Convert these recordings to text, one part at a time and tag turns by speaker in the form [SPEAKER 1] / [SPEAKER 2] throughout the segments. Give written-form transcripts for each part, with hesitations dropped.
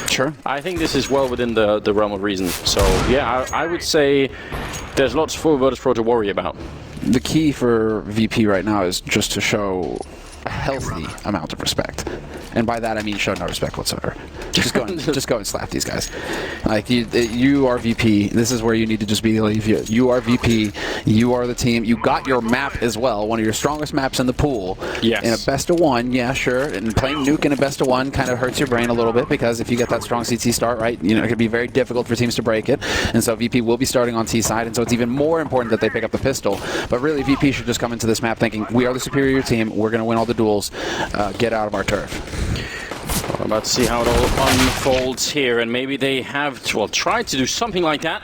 [SPEAKER 1] Sure.
[SPEAKER 2] I think this is well within the realm of reason. So, yeah, I would say there's lots for Virtus.pro to worry about.
[SPEAKER 1] The key for VP right now is just to show a healthy amount of respect. And by that I mean show no respect whatsoever. Just go and slap these guys. Like you are VP. This is where you need to just believe you are VP. You are the team. You got your map as well. One of your strongest maps in the pool.
[SPEAKER 2] Yes.
[SPEAKER 1] In a best of one, yeah, sure. And playing Nuke in a best of one kind of hurts your brain a little bit because if you get that strong CT start, right, you know, it can be very difficult for teams to break it. And so VP will be starting on T side, and so it's even more important that they pick up the pistol. But really, VP should just come into this map thinking we are the superior team. We're going to win all the duels. Get out of our turf.
[SPEAKER 2] We're about to see how it all unfolds here, and maybe they have tried to do something like that.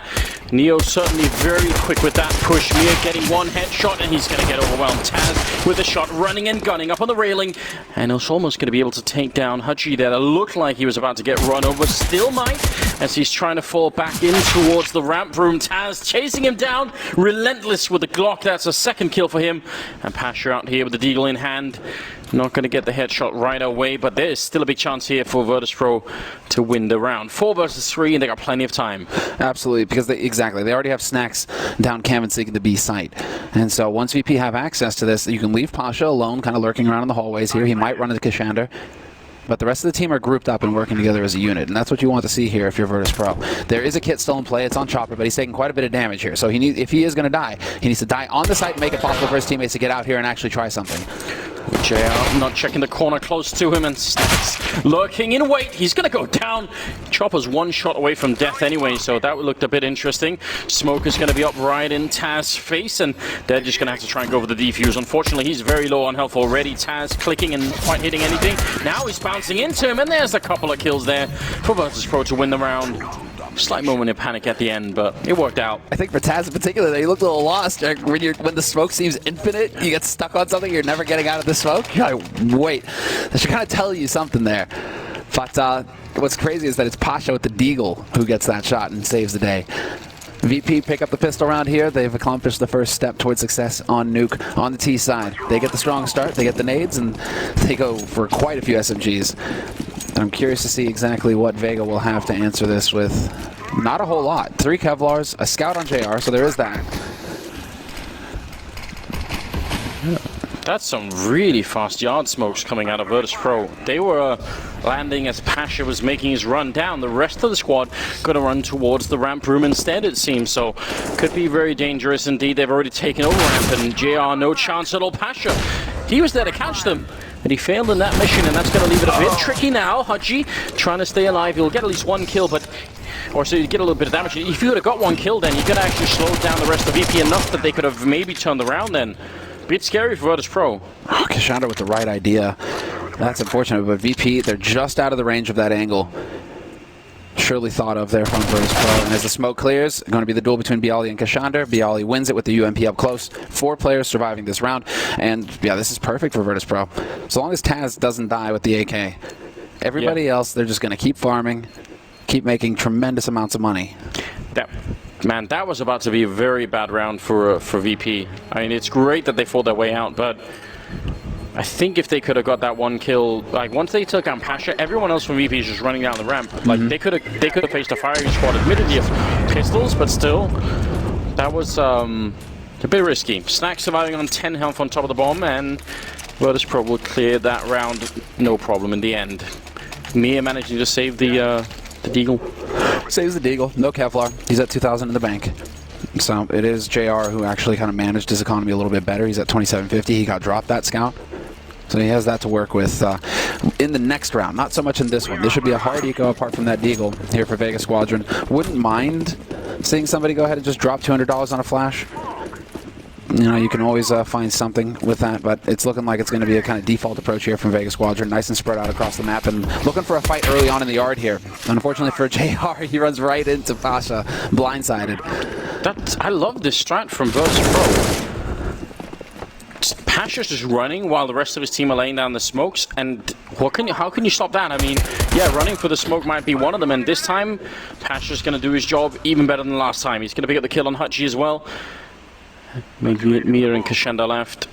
[SPEAKER 2] Neo certainly very quick with that push. Mia getting one headshot, and he's going to get overwhelmed. Taz with a shot running and gunning up on the railing, and he's almost going to be able to take down Hachi there. That looked like he was about to get run over, still might, as he's trying to fall back in towards the ramp room. Taz chasing him down, relentless with the Glock. That's a second kill for him, and Pasha out here with the deagle in hand. Not going to get the headshot right away, but there is still a big chance here for Virtus.pro to win the round. 4 versus 3, and they got plenty of time.
[SPEAKER 1] Absolutely, because they already have snacks down cam and seeking the B site. And so once VP have access to this, you can leave Pasha alone, kind of lurking around in the hallways here. He might run into Kashander. But the rest of the team are grouped up and working together as a unit, and that's what you want to see here if you're Virtus.pro. There is a kit still in play. It's on Chopper, but he's taking quite a bit of damage here. So if he is going to die, he needs to die on the site and make it possible for his teammates to get out here and actually try something.
[SPEAKER 2] JR not checking the corner close to him, and Snacks lurking in wait. He's going to go down. Chopper's one shot away from death anyway, so that looked a bit interesting. Smoke is going to be up right in Taz's face, and they're just going to have to try and go for the defuse. Unfortunately, he's very low on health already. Taz clicking and quite hitting anything. Now he's bouncing into him, and there's a couple of kills there for Virtus.pro to win the round. Slight moment of panic at the end, but it worked out.
[SPEAKER 1] I think for Taz in particular, he looked a little lost. When the smoke seems infinite, you get stuck on something, you're never getting out of the smoke. You gotta wait. That should kind of tell you something there. But what's crazy is that it's Pasha with the deagle who gets that shot and saves the day. VP pick up the pistol round here. They've accomplished the first step towards success on Nuke on the T side. They get the strong start, they get the nades, and they go for quite a few SMGs. And I'm curious to see exactly what Vega will have to answer this with. Not a whole lot. 3 Kevlars, a scout on JR, so there is that.
[SPEAKER 2] That's some really fast yard smokes coming out of Virtus.pro. They were landing as Pasha was making his run down. The rest of the squad going to run towards the ramp room instead, it seems. So could be very dangerous indeed. They've already taken over ramp, and JR no chance at all. Pasha, he was there to catch them, but he failed in that mission, and that's going to leave it a bit tricky now. Hachi trying to stay alive. He'll get at least 1 kill, or so you get a little bit of damage. If you would have got 1 kill, then you could actually slow down the rest of VP enough that they could have maybe turned around then. Bit scary for Virtus.pro.
[SPEAKER 1] Oh, Kashander with the right idea. That's unfortunate, but VP, they're just out of the range of that angle. Surely thought of there from Virtus.pro. And as the smoke clears, going to be the duel between Bialy and Kashander. Bialy wins it with the UMP up close. 4 players surviving this round. And yeah, this is perfect for Virtus.pro. So long as Taz doesn't die with the AK. Everybody else, they're just going to keep farming, keep making tremendous amounts of money.
[SPEAKER 2] Man, that was about to be a very bad round for VP. I mean, it's great that they fought their way out, but I think if they could have got that 1 kill, like once they took on Pasha, everyone else from VP is just running down the ramp. Like they could have faced a firing squad, admittedly of pistols, but still, that was a bit risky. Snack surviving on 10 health on top of the bomb, and Virtus.pro will clear that round no problem in the end. Mia managing to save the deagle.
[SPEAKER 1] Saves the deagle. No Kevlar. He's at 2,000 in the bank. So it is JR who actually kind of managed his economy a little bit better. He's at 2750. He got dropped that scout. So he has that to work with in the next round. Not so much in this one. This should be a hard eco apart from that deagle here for Vega Squadron. Wouldn't mind seeing somebody go ahead and just drop $200 on a flash. You know, you can always find something with that, but it's looking like it's going to be a kind of default approach here from Vega Squadron. Nice and spread out across the map, and looking for a fight early on in the yard here. Unfortunately for JR, he runs right into Pasha, blindsided.
[SPEAKER 2] I love this strat from Virtus.pro. Pasha's just running while the rest of his team are laying down the smokes, and how can you stop that? I mean, yeah, running for the smoke might be one of them, and this time Pasha's going to do his job even better than last time. He's going to pick up the kill on Hachi as well. Maybe Mia and Kashander left.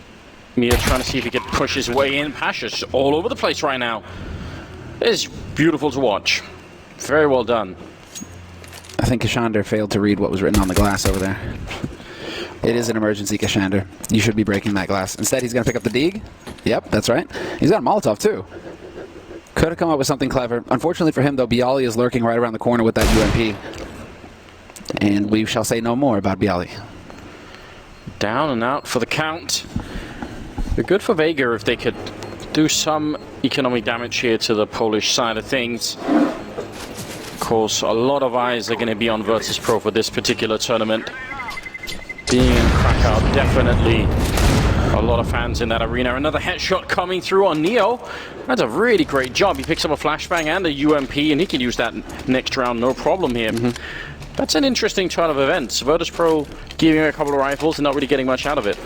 [SPEAKER 2] Mia trying to see if he could push his way in. Pasha's all over the place right now. There's beautiful to watch. Very well done.
[SPEAKER 1] I think Kashander failed to read what was written on the glass over there. It is an emergency, Kashander. You should be breaking that glass. Instead, he's going to pick up the Deeg. Yep, that's right. He's got a Molotov, too. Could have come up with something clever. Unfortunately for him, though, Bialy is lurking right around the corner with that UMP. And we shall say no more about Bialy.
[SPEAKER 2] Down and out for the count. They're good for Vega if they could do some economic damage here to the Polish side of things. Of course, a lot of eyes are going to be on Virtus.pro for this particular tournament. Being in Krakow, definitely a lot of fans in that arena. Another headshot coming through on Neo. That's a really great job. He picks up a flashbang and a UMP, and he can use that next round, no problem here. That's an interesting turn of events. Virtus.pro giving him a couple of rifles and not really getting much out of it.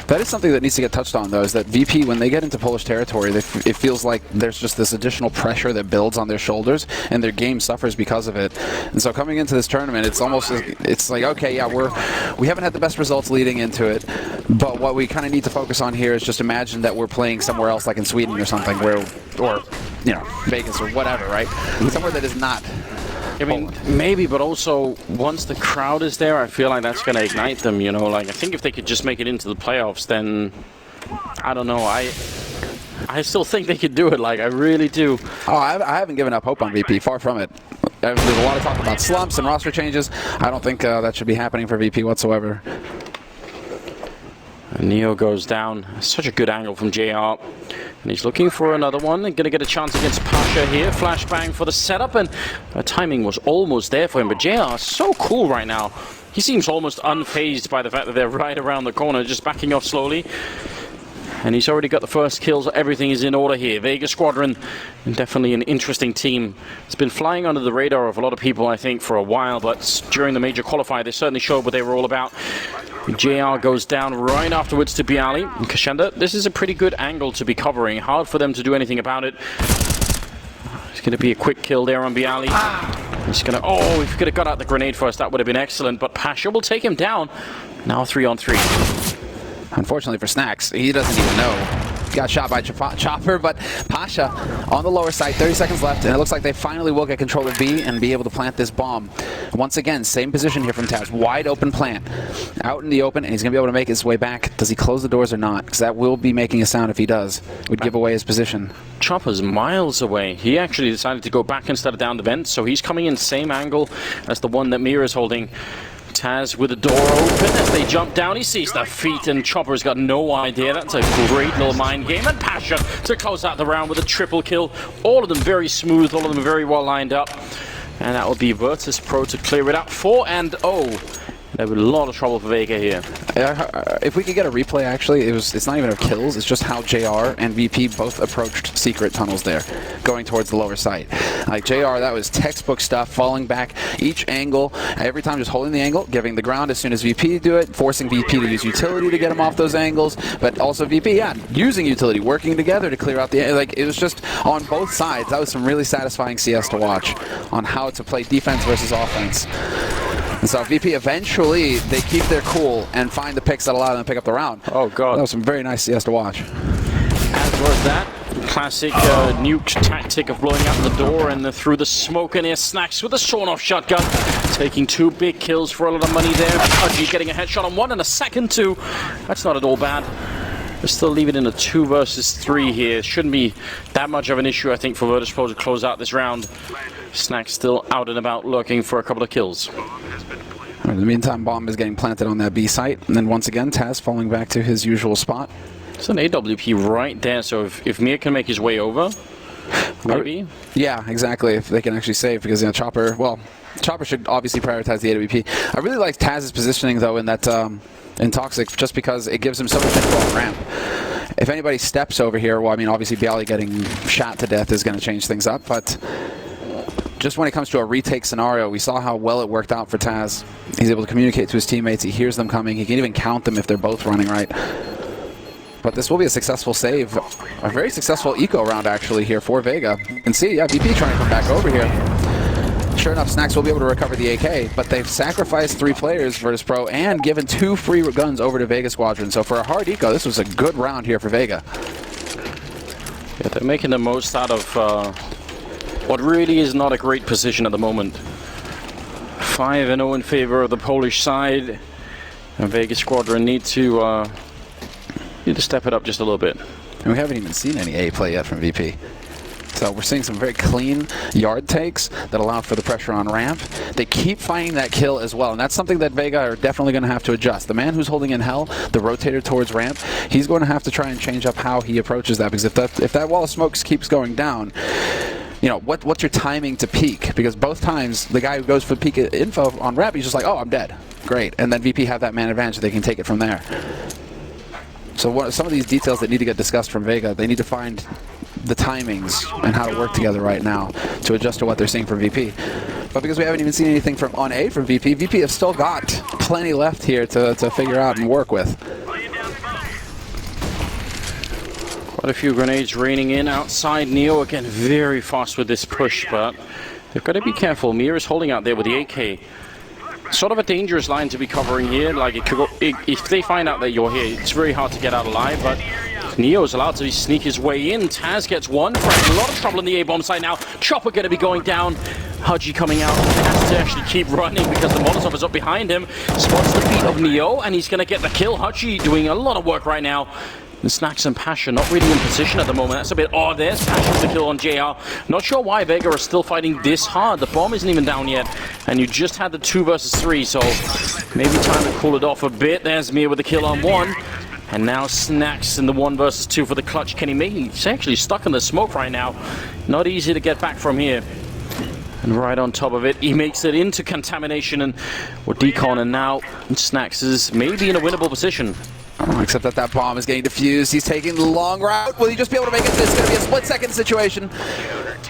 [SPEAKER 1] That is something that needs to get touched on, though, is that VP, when they get into Polish territory, it feels like there's just this additional pressure that builds on their shoulders, and their game suffers because of it. And so coming into this tournament, it's almost, it's like, okay, yeah, we haven't had the best results leading into it, but what we kind of need to focus on here is just imagine that we're playing somewhere else, like in Sweden or something, or you know, Vegas or whatever, right? Somewhere that is not.
[SPEAKER 2] I mean, maybe, but also once the crowd is there, I feel like that's going to ignite them, you know. Like, I think if they could just make it into the playoffs, then I don't know. I still think they could do it. Like, I really do.
[SPEAKER 1] Oh, I haven't given up hope on VP. Far from it. There's a lot of talk about slumps and roster changes. I don't think that should be happening for VP whatsoever.
[SPEAKER 2] And Neo goes down. Such a good angle from JR. And he's looking for another one. Going to get a chance against Pasha here. Flashbang for the setup. And timing was almost there for him. But JR is so cool right now. He seems almost unfazed by the fact that they're right around the corner, just backing off slowly. And he's already got the first kills. Everything is in order here. Vega Squadron, definitely an interesting team. It's been flying under the radar of a lot of people, I think, for a while. But during the major qualifier, they certainly showed what they were all about. JR goes down right afterwards to Bialy. And Kashander, this is a pretty good angle to be covering. Hard for them to do anything about it. It's going to be a quick kill there on Bialy. He's going to... Oh, if he could have got out the grenade first, that would have been excellent. But Pasha will take him down. Now 3-on-3.
[SPEAKER 1] Unfortunately for Snacks, he doesn't even know. He got shot by Chopper, but Pasha on the lower side, 30 seconds left, and it looks like they finally will get control of B and be able to plant this bomb. Once again, same position here from Taz. Wide open plant. Out in the open, and he's going to be able to make his way back. Does he close the doors or not? Because that will be making a sound if he does. Would give away his position.
[SPEAKER 2] Chopper's miles away. He actually decided to go back instead of down the vent, so he's coming in same angle as the one that Mira is holding. Taz with the door open as they jump down. He sees the feet, and Chopper's got no idea. That's a great little mind game. And Pasha to close out the round with a triple kill. All of them very smooth, all of them very well lined up. And that will be Virtus.pro to clear it up. 4-0. There was a lot of trouble for Vega here.
[SPEAKER 1] If we could get a replay, actually, it's not even of kills, it's just how JR and VP both approached secret tunnels there, going towards the lower site. Like JR, that was textbook stuff, falling back each angle, every time just holding the angle, giving the ground as soon as VP do it, forcing VP to use utility to get him off those angles, but also VP, yeah, using utility, working together to clear out the, like, it was just on both sides. That was some really satisfying CS to watch on how to play defense versus offense. And so VP eventually, they keep their cool and find the picks that allow them to pick up the round.
[SPEAKER 2] Oh, God.
[SPEAKER 1] That was some very nice CS to watch.
[SPEAKER 2] As was that classic nuke tactic of blowing out the door and through the smoke, and here Snacks with a sawn-off shotgun. Taking 2 big kills for a lot of money there. Pudgy getting a headshot on 1 and a second 2. That's not at all bad. We're still leaving in a 2 versus 3 here. Shouldn't be that much of an issue, I think, for Virtus.pro to close out this round. Snacks still out and about looking for a couple of kills.
[SPEAKER 1] In the meantime, bomb is getting planted on that B site. And then once again, Taz falling back to his usual spot.
[SPEAKER 2] It's an AWP right there, so if Mir can make his way over, maybe?
[SPEAKER 1] Yeah, exactly, if they can actually save, because, you know, Chopper should obviously prioritize the AWP. I really like Taz's positioning, though, in that, in Toxic, just because it gives him so much info on ramp. If anybody steps over here, well, I mean, obviously Bialy getting shot to death is going to change things up, but just when it comes to a retake scenario, we saw how well it worked out for Taz. He's able to communicate to his teammates, he hears them coming, he can even count them if they're both running right. But this will be a successful save. A very successful eco round, actually, here for Vega. You can see, yeah, VP trying to come back over here. Sure enough, Snacks will be able to recover the AK, but they've sacrificed 3 players, Virtus.pro, and given 2 free guns over to Vega Squadron. So for a hard eco, this was a good round here for Vega.
[SPEAKER 2] Yeah, they're making the most out of what really is not a great position at the moment. 5-0 in favor of the Polish side. And Vega Squadron need to step it up just a little bit.
[SPEAKER 1] And we haven't even seen any A play yet from VP. So we're seeing some very clean yard takes that allow for the pressure on ramp. They keep finding that kill as well, and that's something that Vega are definitely going to have to adjust. The man who's holding in hell, the rotator towards ramp, he's going to have to try and change up how he approaches that, because if that wall of smoke keeps going down, you know, what's your timing to peak? Because both times, the guy who goes for peak info on ramp, he's just like, oh, I'm dead. Great. And then VP have that man advantage, so they can take it from there. So some of these details that need to get discussed from Vega, they need to find the timings and how to work together right now to adjust to what they're seeing from VP. But because we haven't even seen anything from on A from VP, VP have still got plenty left here to figure out and work with.
[SPEAKER 2] Quite a few grenades raining in outside. Neo again very fast with this push, but they've got to be careful. Mir is holding out there with the AK. Sort of a dangerous line to be covering here. Like, it could go, if they find out that you're here, it's very hard to get out alive, but Neo is allowed to sneak his way in. Taz gets one. Frank, a lot of trouble in the A-bomb side now. Chopper going to be going down. Haji coming out. Has to actually keep running because the Molotov is up behind him. Spots the feet of Neo, and he's going to get the kill. Haji doing a lot of work right now. And Snacks and Pasha not really in position at the moment. That's a bit odd. There's Pasha with the kill on JR. Not sure why Vega are still fighting this hard. The bomb isn't even down yet. And you just had the 2 versus 3, so maybe time to cool it off a bit. There's Mir with the kill on 1. And now Snacks in the 1 versus 2 for the clutch. Kenny May, he's actually stuck in the smoke right now. Not easy to get back from here. And right on top of it, he makes it into contamination and or decon, and now Snacks is maybe in a winnable position.
[SPEAKER 1] Except that bomb is getting defused. He's taking the long route. Will he just be able to make it? This is going to be a split-second situation.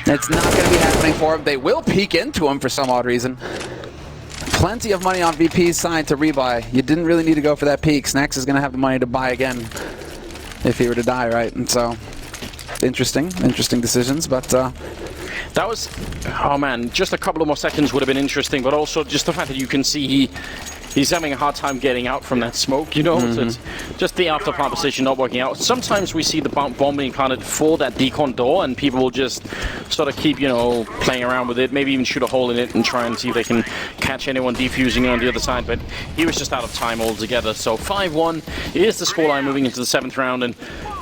[SPEAKER 1] It's not going to be happening for him. They will peek into him for some odd reason. Plenty of money on VP's side to rebuy. You didn't really need to go for that peek. Snacks is going to have the money to buy again if he were to die, right? And so, interesting decisions, but...
[SPEAKER 2] That was... Oh, man, just a couple of more seconds would have been interesting, but also just the fact that you can see he's having a hard time getting out from that smoke, you know? So it's just the after-plant position not working out. Sometimes we see the bomb being planted for that decon door, and people will just sort of keep, you know, playing around with it, maybe even shoot a hole in it and try and see if they can catch anyone defusing on the other side, but he was just out of time altogether. So 5-1 is the scoreline moving into the 7th round, and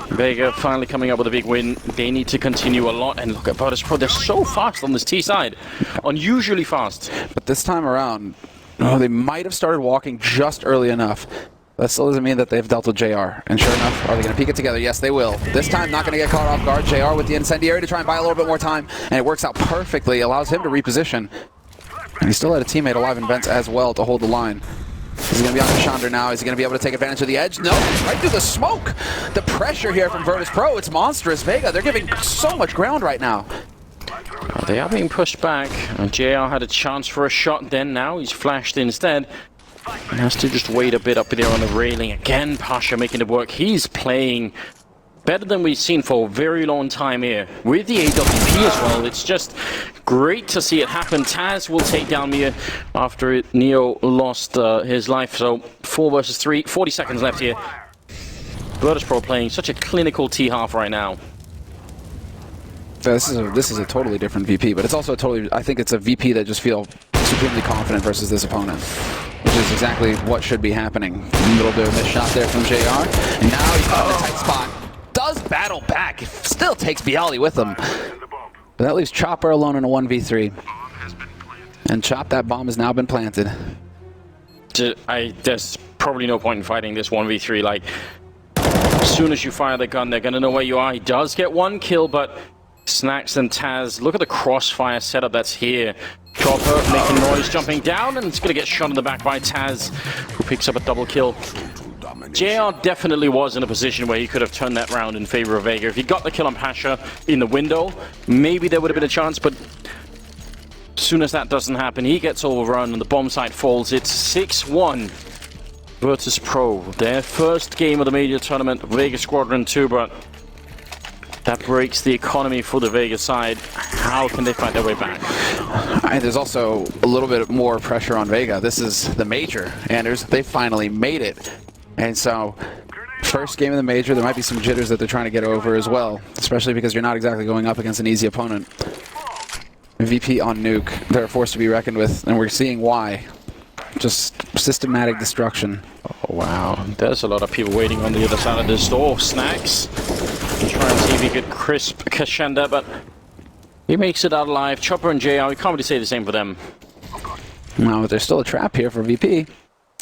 [SPEAKER 2] Vega finally coming up with a big win. They need to continue a lot, and look at Virtus.pro, they're so fast on this T side. Unusually fast.
[SPEAKER 1] But this time around, they might have started walking just early enough. That still doesn't mean that they've dealt with JR. And sure enough, are they going to peek it together? Yes, they will. This time, not going to get caught off guard. JR with the incendiary to try and buy a little bit more time, and it works out perfectly. Allows him to reposition. And he still had a teammate alive in vents as well to hold the line. He's going to be on Chandra now. Is he going to be able to take advantage of the edge? No, right through the smoke. The pressure here from Virtus.pro, it's monstrous. Vega, they're giving so much ground right now.
[SPEAKER 2] They are being pushed back. JR had a chance for a shot then. Now he's flashed instead. And has to just wait a bit up there on the railing. Again, Pasha making it work. He's playing better than we've seen for a very long time here. With the AWP as well, it's just great to see it happen. Taz will take down Mir after Neo lost his life. So 4 versus 3, 40 seconds left here. Virtus.pro playing such a clinical T-half right now.
[SPEAKER 1] This is a totally different VP, but it's also a totally, I think it's a VP that just feels supremely confident versus this opponent, which is exactly what should be happening. Little bit of a missed shot there from JR, and now he's got a tight spot. Does battle back, still takes Bialy with him. But that leaves Chopper alone in a 1v3. And Chop, that bomb has now been planted.
[SPEAKER 2] There's probably no point in fighting this 1v3. Like, as soon as you fire the gun, they're going to know where you are. He does get 1 kill, but Snacks and Taz, look at the crossfire setup that's here. Chopper making noise, jumping down, and it's going to get shot in the back by Taz, who picks up a double kill. JR definitely was in a position where he could have turned that round in favor of Vega. If he got the kill on Pasha in the window, maybe there would have been a chance, but as soon as that doesn't happen, he gets overrun and the bomb site falls. It's 6-1. Virtus.pro, their first game of the major tournament, Vega Squadron 2, but that breaks the economy for the Vega side. How can they find their way back?
[SPEAKER 1] There's also a little bit more pressure on Vega. This is the major, Anders. They finally made it. And so, first game of the major, there might be some jitters that they're trying to get over as well, especially because you're not exactly going up against an easy opponent. VP on nuke. They're a force to be reckoned with, and we're seeing why. Just systematic destruction.
[SPEAKER 2] Oh, wow. There's a lot of people waiting on the other side of this door. Snacks. Try and see if he could crisp Kashanda, but he makes it out alive. Chopper and JR, we can't really say the same for them.
[SPEAKER 1] No, there's still a trap here for VP.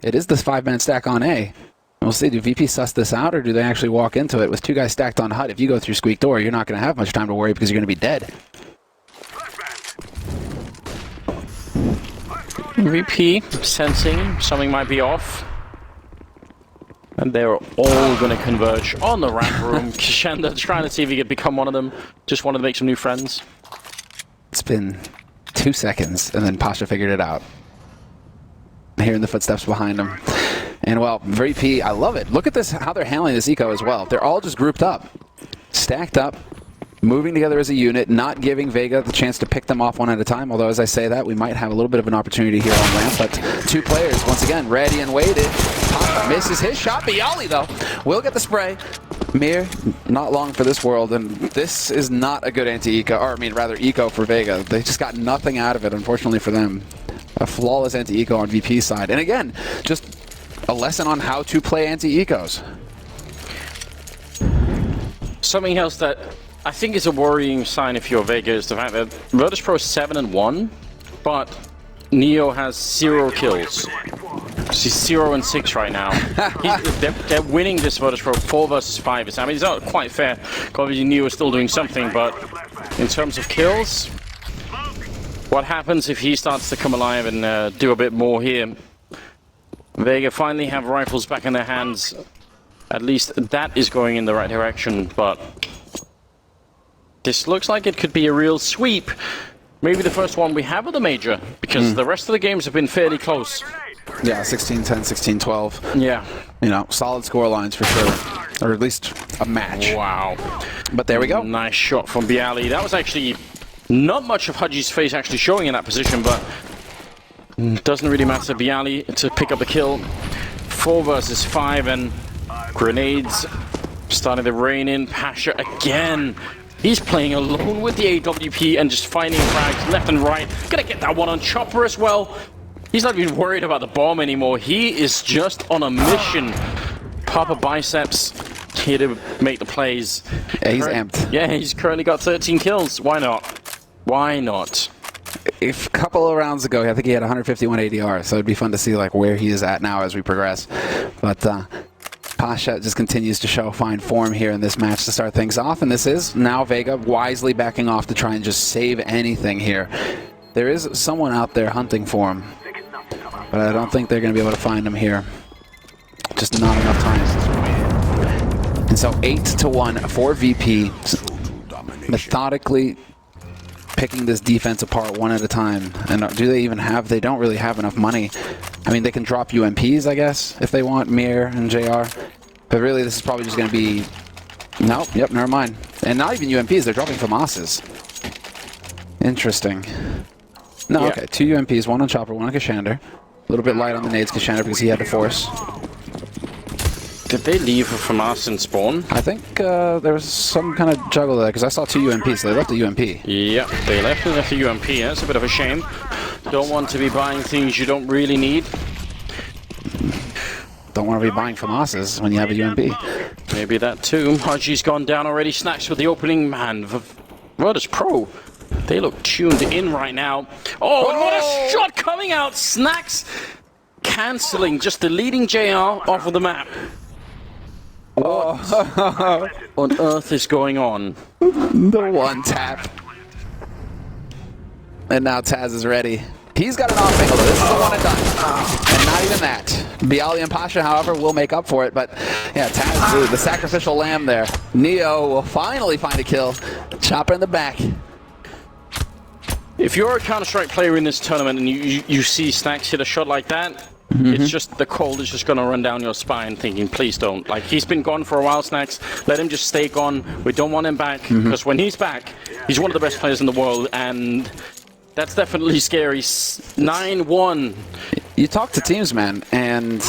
[SPEAKER 1] It is this 5-man stack on A. We'll see, do VP suss this out, or do they actually walk into it? With 2 guys stacked on hut, if you go through squeak door, you're not going to have much time to worry because you're going to be dead.
[SPEAKER 2] VP sensing something might be off. And they're all going to converge on the ramp room. Kashanda trying to see if he could become one of them. Just wanted to make some new friends.
[SPEAKER 1] It's been 2 seconds, and then Pasha figured it out. Hearing the footsteps behind him. And, well, VP, I love it. Look at this, how they're handling this eco as well. They're all just grouped up, stacked up, moving together as a unit, not giving Vega the chance to pick them off one at a time. Although, as I say that, we might have a little bit of an opportunity here on ramp. But 2 players, once again, ready and waited. Pasha misses his shot. Bialy, though, will get the spray. Mir, not long for this world, and this is not a good anti-eco, or I mean, rather, eco for Vega. They just got nothing out of it, unfortunately for them. A flawless anti-eco on VP's side. And again, just a lesson on how to play anti-ecos.
[SPEAKER 2] Something else that I think is a worrying sign if you're Vega is the fact that Virtus.pro is 7-1, but Neo has 0 kills. She's 0-6 right now. They're winning this Virtus.pro 4 versus 5. I mean, it's not quite fair. Obviously, Neo is still doing something, but in terms of kills, what happens if he starts to come alive and do a bit more here? Vega finally have rifles back in their hands. At least that is going in the right direction, but this looks like it could be a real sweep. Maybe the first one we have of the major, because the rest of the games have been fairly close.
[SPEAKER 1] Yeah, 16-10, 16-12.
[SPEAKER 2] Yeah.
[SPEAKER 1] You know, solid score lines for sure. Or at least a match.
[SPEAKER 2] Wow.
[SPEAKER 1] But there we go.
[SPEAKER 2] Nice shot from Bialy. That was actually not much of Hadji's face actually showing in that position, but doesn't really matter. Bialy to pick up the kill. 4 versus 5, and grenades starting to rain in. Pasha again. He's playing alone with the AWP and just finding frags left and right. Gonna get that one on Chopper as well. He's not even worried about the bomb anymore. He is just on a mission. Papa Biceps here to make the plays.
[SPEAKER 1] Yeah, he's amped.
[SPEAKER 2] Yeah, he's currently got 13 kills. Why not? Why not?
[SPEAKER 1] A couple of rounds ago, I think he had 151 ADR, so it'd be fun to see like where he is at now as we progress. But Pasha just continues to show fine form here in this match to start things off, and this is now Vega wisely backing off to try and just save anything here. There is someone out there hunting for him, but I don't think they're going to be able to find him here. Just not enough time. And so 8-1 for VP, methodically picking this defense apart one at a time. And do they even have, they don't really have enough money. I mean, they can drop UMPs, I guess, if they want, Mir and JR. But really, this is probably just going to be, nope, yep, never mind. And not even UMPs, they're dropping FAMASs. Interesting. No,
[SPEAKER 2] yeah.
[SPEAKER 1] Okay, 2 UMPs, 1 on Chopper, 1 on Kashander. A little bit light on the nades, Kashander, because he had to force.
[SPEAKER 2] Did they leave a FAMAS in spawn?
[SPEAKER 1] I think there was some kind of juggle there, because I saw 2 UMPs, so they left a UMP.
[SPEAKER 2] Yeah, they left a UMP. That's a bit of a shame. Don't want to be buying things you don't really need.
[SPEAKER 1] Don't want to be buying FAMASs when you have a UMP.
[SPEAKER 2] Maybe that too. Hadji's gone down already. Snacks with the opening. Man, Virtus.pro. They look tuned in right now. Oh, and what a shot coming out! Snacks cancelling, just deleting JR off of the map. What on earth is going on?
[SPEAKER 1] The one tap. And now Taz is ready. He's got an off angle. This is the one and done. And not even that. Bialy and Pasha, however, will make up for it. But yeah, Taz, the sacrificial lamb there. Neo will finally find a kill. Chopper in the back.
[SPEAKER 2] If you're a Counter-Strike player in this tournament and you see Snacks hit a shot like that, it's just, the cold is just going to run down your spine thinking, please don't. Like, he's been gone for a while, Snacks. Let him just stay gone. We don't want him back, because when he's back, he's one of the best players in the world, and that's definitely scary. 9-1.
[SPEAKER 1] You talk to teams, man, and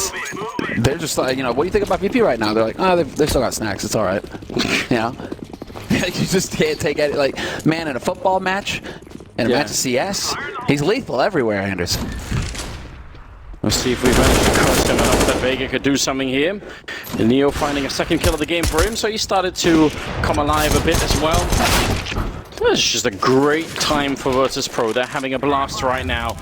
[SPEAKER 1] they're just like, you know, what do you think about VP right now? They're like, oh, they've still got Snacks. It's all right. You know? You just can't take it. Like, man, in a football match, In a match of CS, he's lethal everywhere, Anders.
[SPEAKER 2] Let's see if we manage to trust him enough that Vega could do something here. Neo finding a second kill of the game for him, so he started to come alive a bit as well. It's just a great time for Virtus.pro. They're having a blast right now.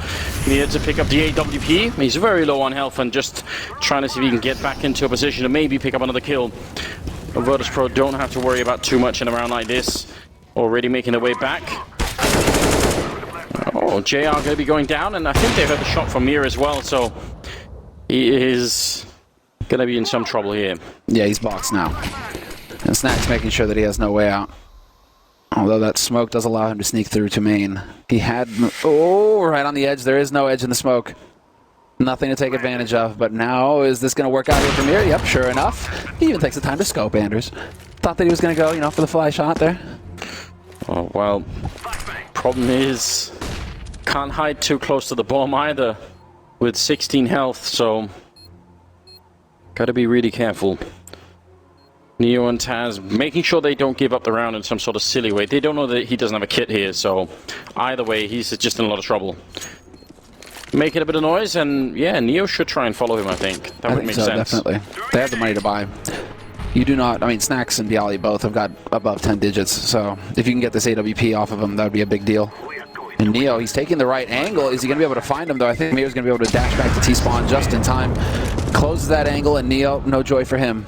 [SPEAKER 2] Needed to pick up the AWP. He's very low on health and just trying to see if he can get back into a position to maybe pick up another kill. But Virtus.pro don't have to worry about too much in a round like this. Already making their way back. Oh, JR going to be going down, and I think they heard the shot from Mir as well, so he is going to be in some trouble here.
[SPEAKER 1] Yeah, he's boxed now. And Snack's making sure that he has no way out. Although that smoke does allow him to sneak through to main. He had... Oh, right on the edge. There is no edge in the smoke. Nothing to take advantage of. But now, is this going to work out here from here? Yep, sure enough. He even takes the time to scope, Anders. Thought that he was going to go, you know, for the fly shot there.
[SPEAKER 2] Oh, well, problem is... Can't hide too close to the bomb either. With 16 health, so... Gotta be really careful. Neo and Taz making sure they don't give up the round in some sort of silly way. They don't know that he doesn't have a kit here, so either way, he's just in a lot of trouble. Making a bit of noise, and yeah, Neo should try and follow him, I think. That would make sense.
[SPEAKER 1] Definitely. They have the money to buy. You do not, I mean, Snacks and Bialy both have got above 10 digits, so if you can get this AWP off of him, that would be a big deal. And Neo, he's taking the right angle. Is he going to be able to find him, though? I think Neo's going to be able to dash back to T-spawn just in time. Closes that angle, and Neo, no joy for him.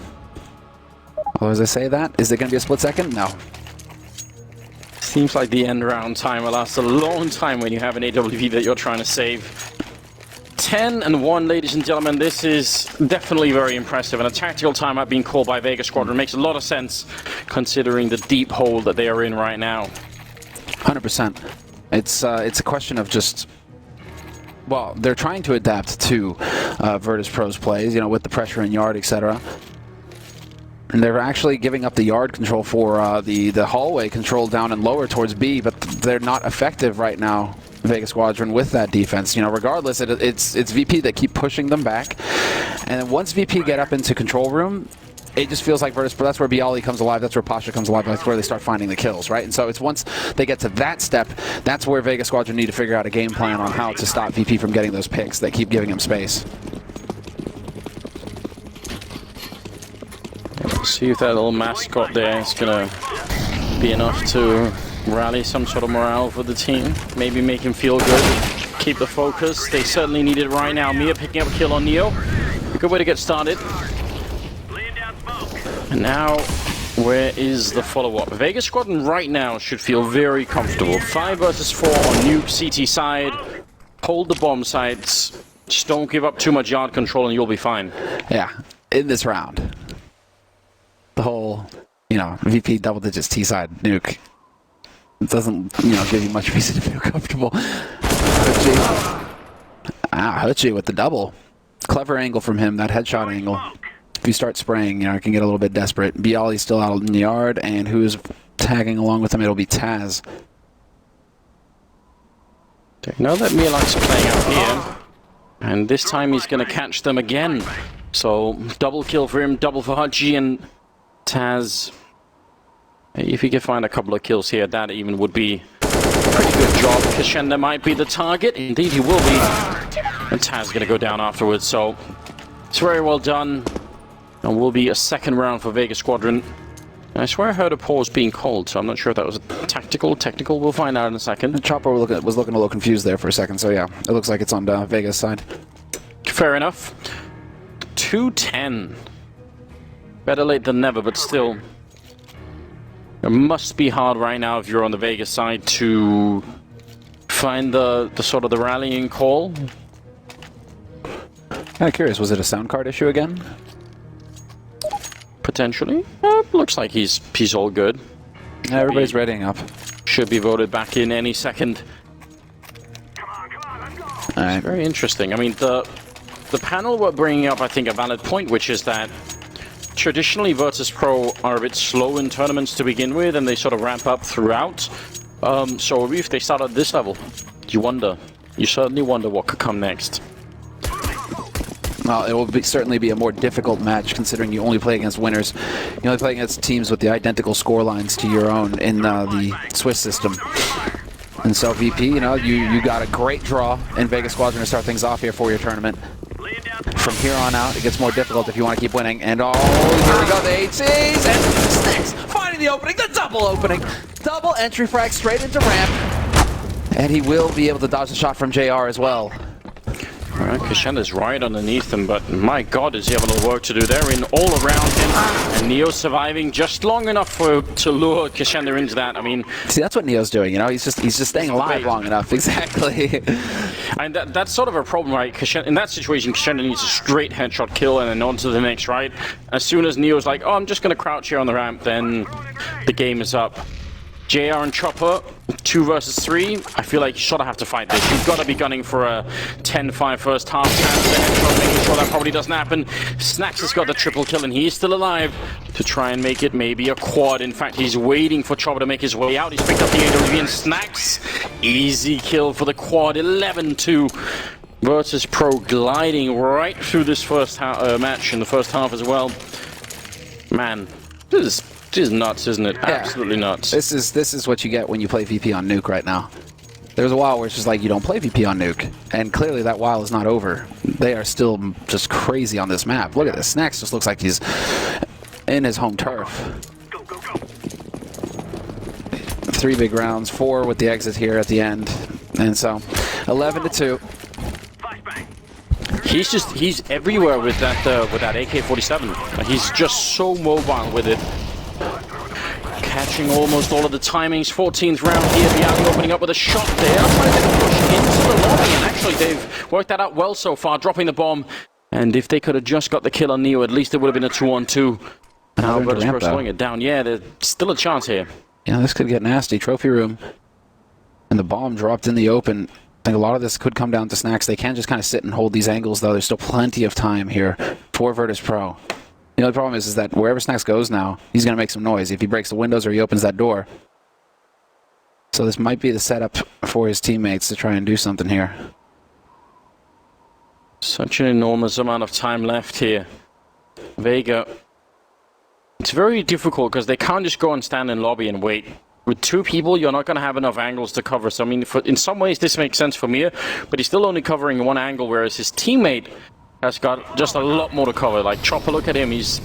[SPEAKER 1] Oh, as I say that, is there going to be a split second? No.
[SPEAKER 2] Seems like the end round time will last a long time when you have an AWP that you're trying to save. 10-1, ladies and gentlemen. This is definitely very impressive, and a tactical timeout being called by Vega Squadron makes a lot of sense considering the deep hole that they are in right now.
[SPEAKER 1] 100%. It's a question of just... Well, they're trying to adapt to Virtus.pro's plays, you know, with the pressure in yard, etc. And they're actually giving up the yard control for the hallway control down and lower towards B, but they're not effective right now, Vega Squadron, with that defense. You know, regardless, it's VP that keep pushing them back. And then once VP get up into control room, it just feels like Virtus.pro, that's where Bialy comes alive, that's where Pasha comes alive, that's where they start finding the kills, right? And so it's once they get to that step, that's where Vega Squadron need to figure out a game plan on how to stop VP from getting those picks that keep giving him space.
[SPEAKER 2] See if that little mascot there is going to be enough to rally some sort of morale for the team. Maybe make him feel good. Keep the focus. They certainly need it right now. Mia picking up a kill on Neo. A good way to get started. And now, where is the follow-up? Vega Squadron right now should feel very comfortable. 5 versus 4 on nuke CT side. Hold the bomb sites. Just don't give up too much yard control and you'll be fine.
[SPEAKER 1] Yeah, in this round. The whole, you know, VP double digits T-side nuke doesn't, you know, give you much reason to feel comfortable. Hutchie with the double. Clever angle from him, that headshot angle. If you start spraying, you know, it can get a little bit desperate. Bialy's still out in the yard, and who's tagging along with him? It'll be Taz.
[SPEAKER 2] Now that Mirlak's playing out here, and this time he's going to catch them again. So, double kill for him, double for Hutchie, and Taz, if he could find a couple of kills here, that even would be a pretty good job. Kashenda might be the target. Indeed, he will be. And Taz is going to go down afterwards, so it's very well done. And will be a second round for Vega Squadron. And I swear I heard a pause being called, so I'm not sure if that was a tactical. Technical, we'll find out in a second.
[SPEAKER 1] The Chopper was looking a little confused there for a second, so yeah, it looks like it's on Vega's side.
[SPEAKER 2] Fair enough. 2-10. Better late than never, but still. It must be hard right now if you're on the Vegas side to find the sort of the rallying call.
[SPEAKER 1] Kind of curious, was it a sound card issue again?
[SPEAKER 2] Potentially. Looks like he's all good.
[SPEAKER 1] Yeah, everybody's readying up.
[SPEAKER 2] Should be voted back in any second.
[SPEAKER 1] All right.
[SPEAKER 2] Very interesting. I mean, the panel were bringing up, I think, a valid point, which is that traditionally Virtus.pro are a bit slow in tournaments to begin with, and they sort of ramp up throughout. So if they start at this level, you certainly wonder what could come next.
[SPEAKER 1] Well, it will certainly be a more difficult match considering you only play against winners. You only play against teams with the identical score lines to your own in the Swiss system. And so VP, you know, you got a great draw in Vega Squadron to start things off here for your tournament. From here on out, it gets more difficult if you want to keep winning. And oh, here we go, the HCs, and Sticks finding the opening, the double opening. Double entry frag straight into ramp. And he will be able to dodge the shot from JR as well.
[SPEAKER 2] Alright, Kashenda's right underneath him, but my god, is he having a little work to do there in all around him. And Neo surviving just long enough to lure Kashenda into that. I mean,
[SPEAKER 1] see, that's what Neo's doing, you know, he's just staying alive long enough. Exactly.
[SPEAKER 2] And that's sort of a problem, right? In that situation, Kashenda needs a straight headshot kill and then on to the next, right? As soon as Neo's like, oh, I'm just going to crouch here on the ramp, then the game is up. JR and Chopper, 2 versus 3. I feel like you sort of have to fight this. You've got to be gunning for a 10-5 first half chance of the headshot, making sure that probably doesn't happen. Snacks has got the triple kill, and he's still alive to try and make it maybe a quad. In fact, he's waiting for Chopper to make his way out. He's picked up the AWP, and Snacks, easy kill for the quad, 11-2. Virtus.pro gliding right through this first match in the first half as well. Man, this is nuts, isn't it? Yeah. Absolutely nuts.
[SPEAKER 1] This is what you get when you play VP on Nuke right now. There's a while where it's just like you don't play VP on Nuke, and clearly that while is not over. They are still just crazy on this map. Look at this. Snacks just looks like he's in his home turf. 3 big rounds, 4 with the exit here at the end, and so 11-2.
[SPEAKER 2] He's everywhere with that AK-47. He's just so mobile with it. Catching almost all of the timings. 14th round here. Viali opening up with a shot there. Trying to get a push into the lobby, and actually they've worked that out well so far, dropping the bomb. And if they could have just got the kill on Neo, at least it would have been a 2-on-2. Now Virtus.pro slowing it down. Yeah, there's still a chance here.
[SPEAKER 1] Yeah, this could get nasty. Trophy room. And the bomb dropped in the open. I think a lot of this could come down to Snacks. They can just kind of sit and hold these angles, though. There's still plenty of time here for Virtus.pro. The only problem is that wherever Snacks goes now, he's going to make some noise if he breaks the windows or he opens that door. So this might be the setup for his teammates to try and do something here.
[SPEAKER 2] Such an enormous amount of time left here. Vega. It's very difficult because they can't just go and stand in lobby and wait. With 2 people, you're not going to have enough angles to cover. So, I mean, in some ways, this makes sense for Mir, but he's still only covering 1 angle, whereas his teammate has got just a lot more to cover. Like, Chopper, look at him. He's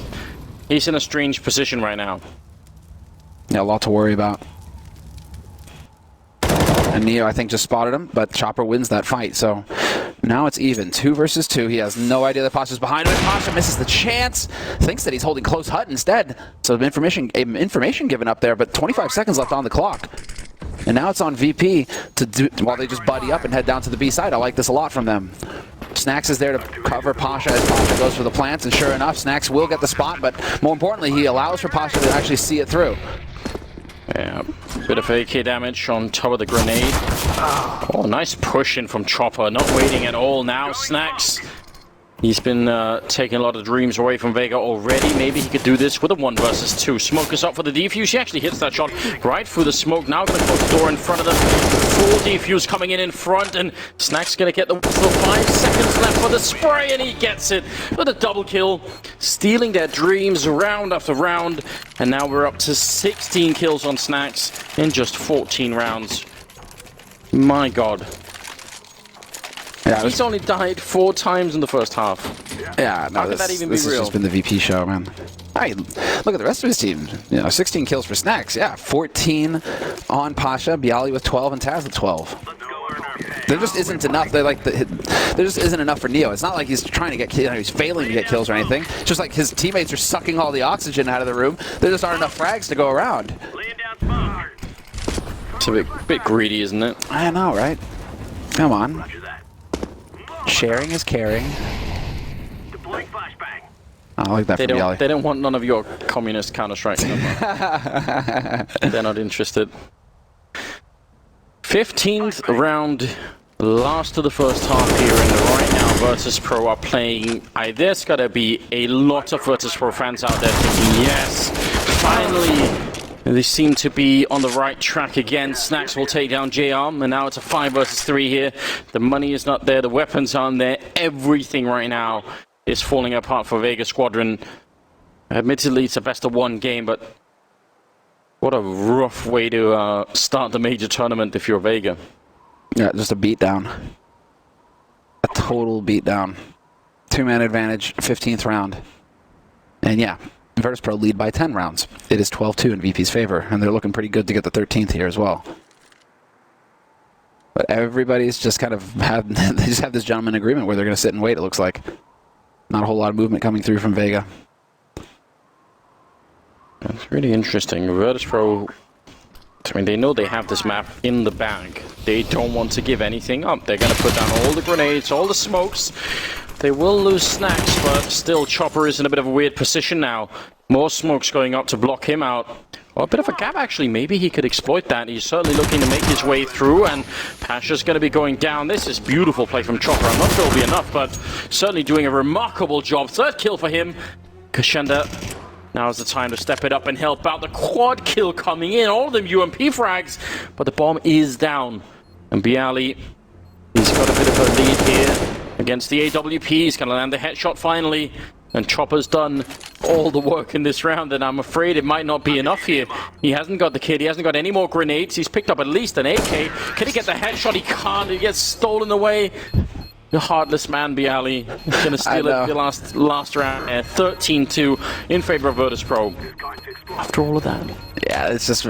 [SPEAKER 2] in a strange position right now.
[SPEAKER 1] Yeah, a lot to worry about. And Neo, I think, just spotted him, but Chopper wins that fight. So now it's even. 2 versus 2. He has no idea that Pasha's behind him. Pasha misses the chance. Thinks that he's holding close hut instead. So information given up there, but 25 seconds left on the clock. And now it's on VP to do, while they just buddy up and head down to the B side. I like this a lot from them. Snacks is there to cover Pasha as Pasha goes for the plants, and sure enough, Snacks will get the spot, but more importantly, he allows for Pasha to actually see it through.
[SPEAKER 2] Yeah, bit of AK damage on top of the grenade. Oh, nice push in from Chopper, not waiting at all now. Snacks, he's been taking a lot of dreams away from Vega already. Maybe he could do this with a 1 versus 2. Smoke is up for the defuse. He actually hits that shot right through the smoke. Now going to close the door in front of them. Full defuse coming in front, and Snacks going to get the whistle. 5 seconds left for the spray, and he gets it with a double kill. Stealing their dreams round after round, and now we're up to 16 kills on Snacks in just 14 rounds. My god. Yeah, he's only died 4 times in the first half.
[SPEAKER 1] Yeah, no,
[SPEAKER 2] how could that even be
[SPEAKER 1] this
[SPEAKER 2] real?
[SPEAKER 1] has just been the VP show, man. Hey, look at the rest of his team. You know, 16 kills for Snacks. Yeah, 14 on Pasha, Bialy with 12, and Taz with 12. There just isn't enough. There just isn't enough for Neo. It's not like he's trying to get kills. He's failing to get kills or anything. It's just like his teammates are sucking all the oxygen out of the room. There just aren't enough frags to go around.
[SPEAKER 2] It's a bit greedy, isn't it?
[SPEAKER 1] I know, right? Come on. Sharing is caring. I like that from Bialy.
[SPEAKER 2] They don't want none of your communist Counter-Strike. They're not interested. 15th round, last of the first half here, and right now Virtus.pro are playing. There's got to be a lot of Virtus.pro fans out there thinking, yes, finally. They seem to be on the right track again. Snacks will take down JR, and now it's a 5 versus 3 here. The money is not there, the weapons aren't there. Everything right now is falling apart for Vega Squadron. Admittedly, it's a best of 1 game, but What a rough way to start the major tournament if you're Vega.
[SPEAKER 1] Yeah, just a beatdown. A total beatdown. 2-man advantage, 15th round. And yeah, Virtus.pro lead by 10 rounds. It is 12-2 in VP's favor, and they're looking pretty good to get the 13th here as well. But everybody's just kind of they just have this gentleman agreement where they're going to sit and wait, it looks like. Not a whole lot of movement coming through from Vega.
[SPEAKER 2] That's really interesting. Virtus.pro, I mean, they know they have this map in the bag. They don't want to give anything up. They're going to put down all the grenades, all the smokes. They will lose Snacks, but still Chopper is in a bit of a weird position now. More smokes going up to block him out. Well, a bit of a gap, actually. Maybe he could exploit that. He's certainly looking to make his way through, and Pasha's going to be going down. This is beautiful play from Chopper. I'm not sure it'll be enough, but certainly doing a remarkable job. 3rd kill for him. Kashenda, now's the time to step it up and help out. The quad kill coming in. All of them UMP frags, but the bomb is down. And Bialy, he's got a bit of a lead here against the AWP. He's going to land the headshot finally. And Chopper's done all the work in this round, and I'm afraid it might not be enough here. He hasn't got the kid, he hasn't got any more grenades. He's picked up at least an AK. Can he get the headshot? He can't. He gets stolen away. The heartless man, Bialy, gonna steal it the last round. 13-2 in favor of Virtus.pro. After all of that.
[SPEAKER 1] Yeah, it's just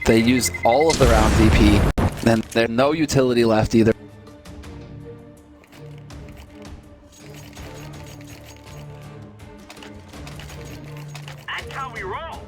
[SPEAKER 1] they use all of the round VP. Then there's no utility left either.
[SPEAKER 3] That's how we roll.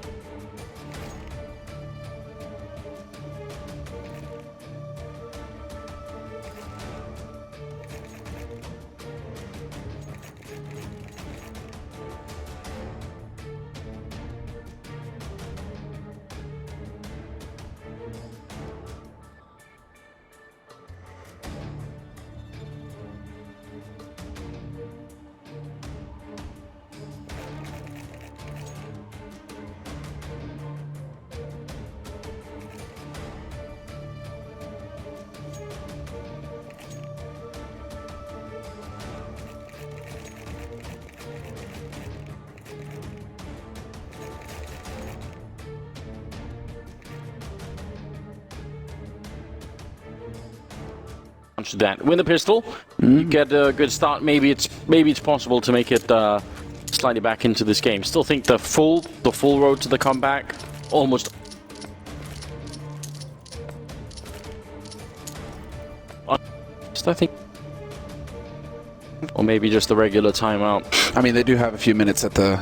[SPEAKER 2] To that, win the pistol, you get a good start. Maybe it's possible to make it slightly back into this game. Still think the full road to the comeback almost. I think, or maybe just the regular timeout.
[SPEAKER 1] I mean, they do have a few minutes at the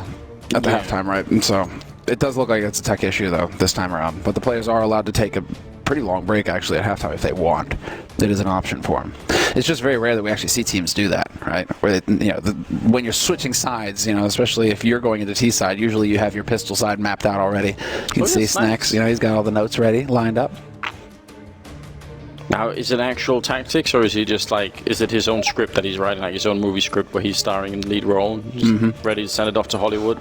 [SPEAKER 1] halftime, right? And so it does look like it's a tech issue though this time around. But the players are allowed to take a pretty long break actually at halftime if they want. It is an option for them. It's just very rare that we actually see teams do that, right? Where they, when you're switching sides, especially if you're going into T side, usually you have your pistol side mapped out already. You can see Snacks. He's got all the notes ready, lined up.
[SPEAKER 2] Now, is it actual tactics, or is he just like, is it his own script that he's writing, like his own movie script where he's starring in the lead role, just ready to send it off to Hollywood?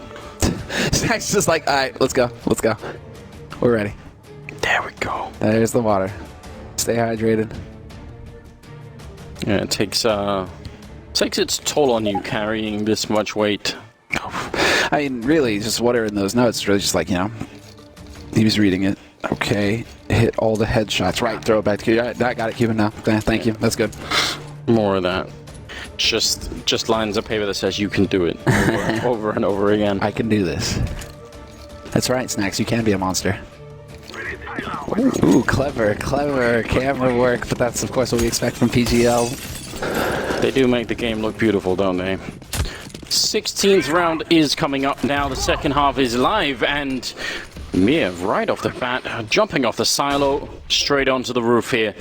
[SPEAKER 1] Snacks just like, all right, let's go. We're ready.
[SPEAKER 2] There we go.
[SPEAKER 1] There's the water. Stay hydrated.
[SPEAKER 2] Yeah, it takes its toll on you carrying this much weight.
[SPEAKER 1] I mean, really, just what are in those notes? It's really just like, he was reading it. Okay, hit all the headshots. Right, throw it back to you. I got it, Cuban, now. Thank you. That's good.
[SPEAKER 2] More of that. Just lines of paper that says you can do it over and over again.
[SPEAKER 1] I can do this. That's right, Snacks. You can be a monster. Ooh, clever camera work, but that's of course what we expect from PGL.
[SPEAKER 2] They do make the game look beautiful, don't they? 16th round is coming up now. The second half is live, and Mir right off the bat, jumping off the silo, straight onto the roof here.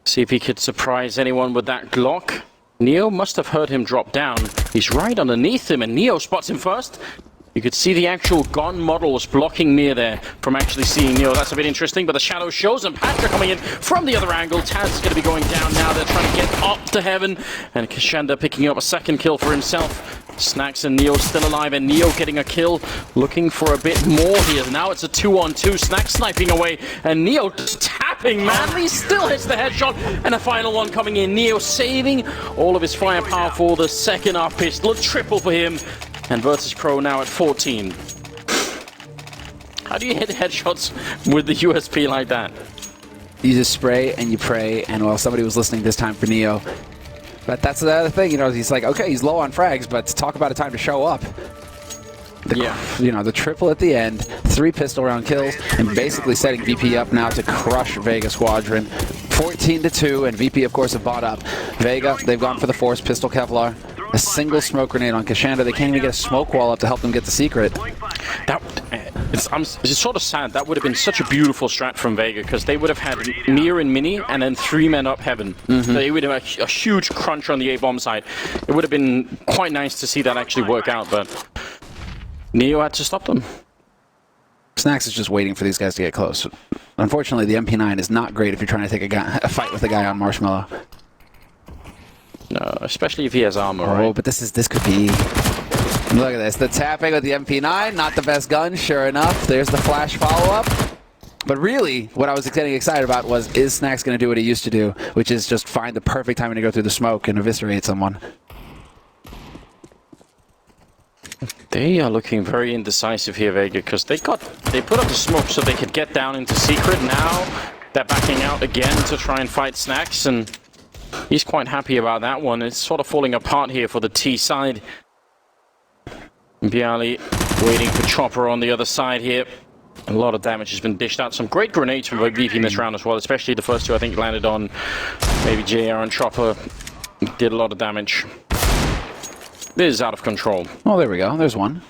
[SPEAKER 2] See if he could surprise anyone with that Glock. Neo must have heard him drop down. He's right underneath him, and Neo spots him first. You could see the actual gun models blocking Mir there from actually seeing Neo. That's a bit interesting, but the shadow shows him. Patra coming in from the other angle. Taz is going to be going down now. They're trying to get up to heaven. And Kashenda picking up a second kill for himself. Snacks and Neo still alive, and Neo getting a kill. Looking for a bit more here. Now it's a 2-on-2. Snacks sniping away, and Neo just tapping, man. He still hits the headshot, and a final one coming in. Neo saving all of his firepower for the second half pistol. A triple for him. And Virtus.pro now at 14. How do you hit headshots with the USP like that?
[SPEAKER 1] You just spray and you pray, and well, somebody was listening this time for Neo. But that's the other thing, you know, he's like, okay, he's low on frags, but talk about a time to show up. You know, the triple at the end, 3 pistol round kills, and basically setting VP up now to crush Vega Squadron. 14-2, and VP, of course, have bought up. Vega, they've gone for the Force pistol Kevlar. A single smoke grenade on Kashanda. They can't even get a smoke wall up to help them get the secret.
[SPEAKER 2] It's sort of sad. That would have been such a beautiful strat from Vega, because they would have had Mir and Mini and then 3 men up heaven. They would have a huge crunch on the A-bomb side. It would have been quite nice to see that actually work out, but Neo had to stop them.
[SPEAKER 1] Snacks is just waiting for these guys to get close. Unfortunately, the MP9 is not great if you're trying to take a fight with a guy on Marshmallow.
[SPEAKER 2] No, especially if he has armor,
[SPEAKER 1] Oh,
[SPEAKER 2] right?
[SPEAKER 1] but this could be... Look at this. The tapping with the MP9, not the best gun, sure enough. There's the flash follow-up. But really, what I was getting excited about was, is Snacks going to do what he used to do, which is just find the perfect timing to go through the smoke and eviscerate someone.
[SPEAKER 2] They are looking very indecisive here, Vega, because they put up the smoke so they could get down into secret. Now they're backing out again to try and fight Snacks, and he's quite happy about that one. It's sort of falling apart here for the T side. Bialy waiting for Chopper on the other side here. A lot of damage has been dished out. Some great grenades from VP in this round as well, especially the first 2 I think landed on maybe JR and Chopper. Did a lot of damage. This is out of control.
[SPEAKER 1] Oh, there we go. There's one.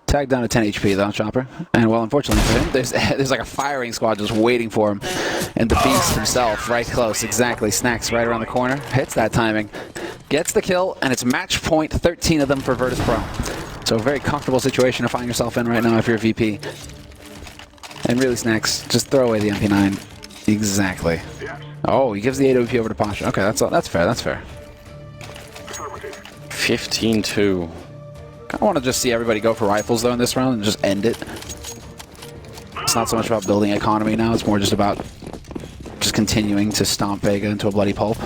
[SPEAKER 1] Tagged down to 10 HP though, Chopper. And well, unfortunately for him, there's like a firing squad just waiting for him. And the Beast himself, right close, exactly. Snacks right around the corner. Hits that timing. Gets the kill, and it's match point, 13 of them for Virtus.pro. So a very comfortable situation to find yourself in right now if you're a VP. And really, Snacks, just throw away the MP9. Exactly. Oh, he gives the AWP over to Pasha. Okay, that's fair, that's fair.
[SPEAKER 2] 15-2.
[SPEAKER 1] I want to just see everybody go for rifles, though, in this round and just end it. It's not so much about building economy now. It's more just about just continuing to stomp Vega into a bloody pulp.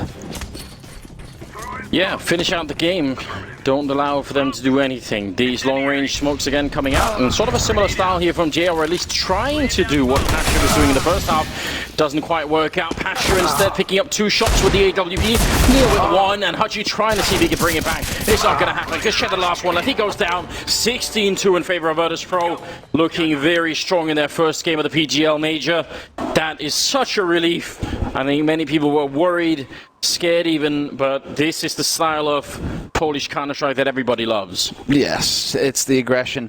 [SPEAKER 2] Yeah, finish out the game. Don't allow for them to do anything. These long-range smokes again coming out, and sort of a similar style here from JR, or at least trying to do what Pasha was doing in the first half. Doesn't quite work out. Pasha instead picking up 2 shots with the AWP. Near with 1, and Haji trying to see if he can bring it back. It's not going to happen, because the last one, and he goes down 16-2 in favor of Virtus.pro. Looking very strong in their first game of the PGL Major. That is such a relief. I think many people were worried, scared even, but this is the style of Polish Counter-Strike that everybody loves.
[SPEAKER 1] Yes, it's the aggression.